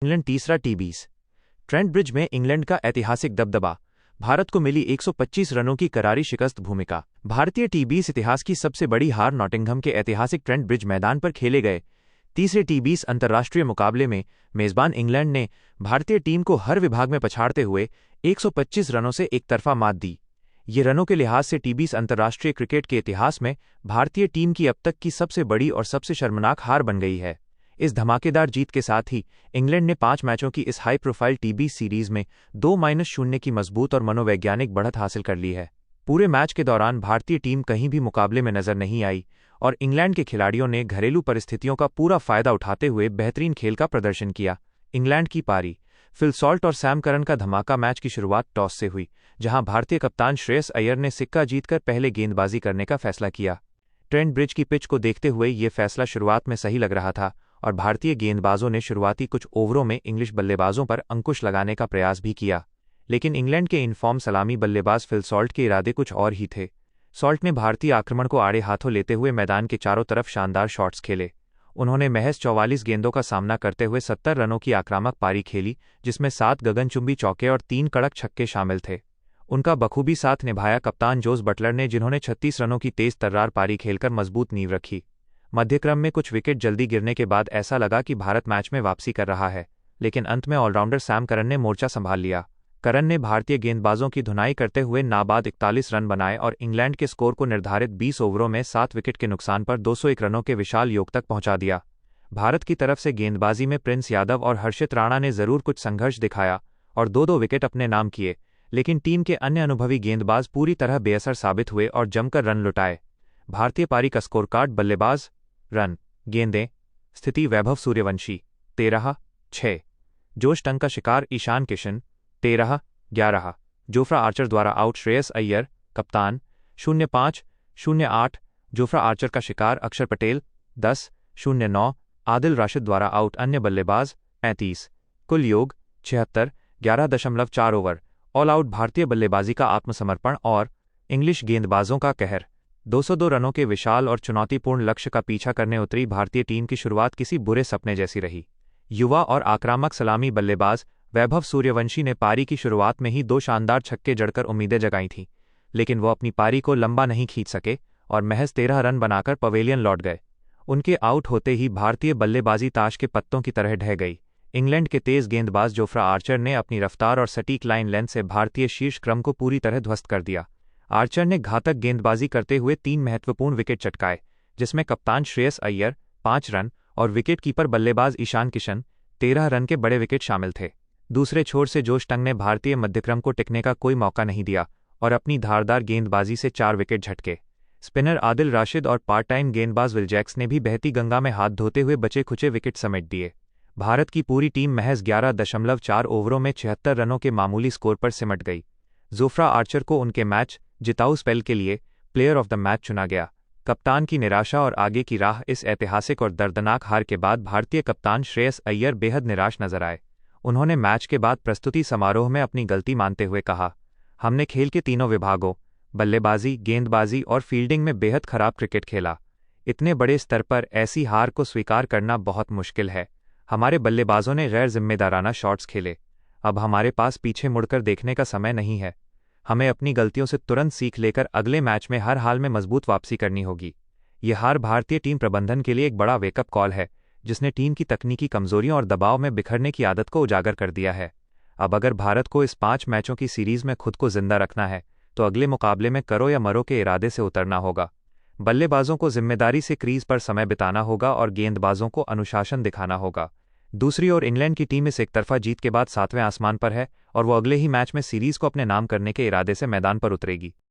England तीसरा टी20। Trent bridge में England का ऐतिहासिक दबदबा, भारत को मिली 125 रनों की करारी शिकस्त। भूमिका। भारतीय टी20 इतिहास की सबसे बड़ी हार नॉटिंघम के ऐतिहासिक ट्रेंट ब्रिज मैदान पर खेले गए तीसरे टी20 अंतर्राष्ट्रीय मुकाबले में मेजबान इंग्लैंड ने भारतीय टीम को हर विभाग में पछाड़ते हुए 125 रनों से एकतरफा मात दी। ये रनों के लिहाज से टी20 अंतर्राष्ट्रीय क्रिकेट के इतिहास में भारतीय टीम की अब तक की सबसे बड़ी और सबसे शर्मनाक हार बन गई है। इस धमाकेदार जीत के साथ ही इंग्लैंड ने 5 मैचों की इस हाई प्रोफाइल टी20 सीरीज में 2-0 की मजबूत और मनोवैज्ञानिक बढ़त हासिल कर ली है। पूरे मैच के दौरान भारतीय टीम कहीं भी मुकाबले में नजर नहीं आई और इंग्लैंड के खिलाड़ियों ने घरेलू परिस्थितियों का पूरा फायदा उठाते हुए बेहतरीन खेल का प्रदर्शन किया। इंग्लैंड की पारी। फिल सॉल्ट और सैम करन का धमाका। मैच की शुरुआत टॉस से हुई, जहां भारतीय कप्तान श्रेयस अय्यर ने सिक्का जीतकर पहले गेंदबाजी करने का फैसला किया। ट्रेंट ब्रिज की पिच को देखते हुए ये फैसला शुरुआत में सही लग रहा था और भारतीय गेंदबाजों ने शुरुआती कुछ ओवरों में इंग्लिश बल्लेबाजों पर अंकुश लगाने का प्रयास भी किया, लेकिन इंग्लैंड के इनफॉर्म सलामी बल्लेबाज फिल सॉल्ट के इरादे कुछ और ही थे। सॉल्ट ने भारतीय आक्रमण को आड़े हाथों लेते हुए मैदान के चारों तरफ शानदार शॉट्स खेले। उन्होंने महज 44 गेंदों का सामना करते हुए 70 रनों की आक्रामक पारी खेली, जिसमें 7 गगनचुंबी चौके और 3 कड़क छक्के शामिल थे। उनका बखूबी साथ निभाया कप्तान जोस बटलर ने, जिन्होंने 36 रनों की तेज तर्रार पारी खेलकर मजबूत नींव रखी। मध्यक्रम में कुछ विकेट जल्दी गिरने के बाद ऐसा लगा कि भारत मैच में वापसी कर रहा है, लेकिन अंत में ऑलराउंडर सैम करन ने मोर्चा संभाल लिया। करन ने भारतीय गेंदबाजों की धुनाई करते हुए नाबाद 41 रन बनाए और इंग्लैंड के स्कोर को निर्धारित 20 ओवरों में 7 विकेट के नुकसान पर 201 रनों के विशाल योग तक पहुंचा दिया। भारत की तरफ से गेंदबाजी में प्रिंस यादव और हर्षित राणा ने जरूर कुछ संघर्ष दिखाया और 2-2 विकेट अपने नाम किए, लेकिन टीम के अन्य अनुभवी गेंदबाज पूरी तरह बेअसर साबित हुए और जमकर रन लुटाए। भारतीय पारी का स्कोरकार्ड। बल्लेबाज रन, गेंदें, स्थिति वैभव सूर्यवंशी 13-6, जोश टंग का शिकार ईशान किशन 13-11, जोफ्रा आर्चर द्वारा आउट श्रेयस अय्यर कप्तान 0-5-0-8, जोफ्रा आर्चर का शिकार अक्षर पटेल 10-0-9, आदिल राशिद द्वारा आउट अन्य बल्लेबाज 35, कुल योग 76, 11.4 ओवर। ऑल आउट भारतीय बल्लेबाजी का आत्मसमर्पण और इंग्लिश गेंदबाजों का कहर। 202 रनों के विशाल और चुनौतीपूर्ण लक्ष्य का पीछा करने उतरी भारतीय टीम की शुरुआत किसी बुरे सपने जैसी रही। युवा और आक्रामक सलामी बल्लेबाज वैभव सूर्यवंशी ने पारी की शुरुआत में ही 2 शानदार छक्के जड़कर उम्मीदें जगाई थीं, लेकिन वो अपनी पारी को लंबा नहीं खींच सके और महज 13 रन बनाकर पवेलियन लौट गए। उनके आउट होते ही भारतीय बल्लेबाजी ताश के पत्तों की तरह ढह गई। इंग्लैंड के तेज गेंदबाज जोफ्रा आर्चर ने अपनी रफ्तार और सटीक लाइन लेंथ से भारतीय शीर्ष क्रम को पूरी तरह ध्वस्त कर दिया। आर्चर ने घातक गेंदबाजी करते हुए 3 महत्वपूर्ण विकेट चटकाए, जिसमें कप्तान श्रेयस अय्यर 5 रन और विकेटकीपर बल्लेबाज ईशान किशन 13 रन के बड़े विकेट शामिल थे। दूसरे छोर से जोश टंग ने भारतीय मध्यक्रम को टिकने का कोई मौका नहीं दिया और अपनी धारदार गेंदबाजी से 4 विकेट झटके। स्पिनर आदिल राशिद और पार्ट टाइम गेंदबाज विल जैक्स ने भी बहती गंगा में हाथ धोते हुए बचे खुचे विकेट समेट दिए। भारत की पूरी टीम महज 11.4 ओवरों में 76 रनों के मामूली स्कोर पर सिमट गई। जोफ्रा आर्चर को उनके मैच जिताऊ स्पेल के लिए प्लेयर ऑफ द मैच चुना गया। कप्तान की निराशा और आगे की राह। इस ऐतिहासिक और दर्दनाक हार के बाद भारतीय कप्तान श्रेयस अय्यर बेहद निराश नजर आए। उन्होंने मैच के बाद प्रस्तुति समारोह में अपनी गलती मानते हुए कहा, हमने खेल के तीनों विभागों बल्लेबाजी, गेंदबाजी और फील्डिंग में बेहद खराब क्रिकेट खेला। इतने बड़े स्तर पर ऐसी हार को स्वीकार करना बहुत मुश्किल है। हमारे बल्लेबाजों ने गैर जिम्मेदाराना शॉट्स खेले। अब हमारे पास पीछे मुड़कर देखने का समय नहीं है। हमें अपनी गलतियों से तुरंत सीख लेकर अगले मैच में हर हाल में मजबूत वापसी करनी होगी। यह हार भारतीय टीम प्रबंधन के लिए एक बड़ा वेकअप कॉल है, जिसने टीम की तकनीकी कमजोरियों और दबाव में बिखरने की आदत को उजागर कर दिया है। अब अगर भारत को इस 5 मैचों की सीरीज में खुद को जिंदा रखना है, तो अगले मुकाबले में करो या मरो के इरादे से उतरना होगा। बल्लेबाजों को जिम्मेदारी से क्रीज पर समय बिताना होगा और गेंदबाजों को अनुशासन दिखाना होगा। दूसरी ओर इंग्लैंड की टीम इस एकतरफा जीत के बाद 7वें आसमान पर है और वो अगले ही मैच में सीरीज को अपने नाम करने के इरादे से मैदान पर उतरेगी।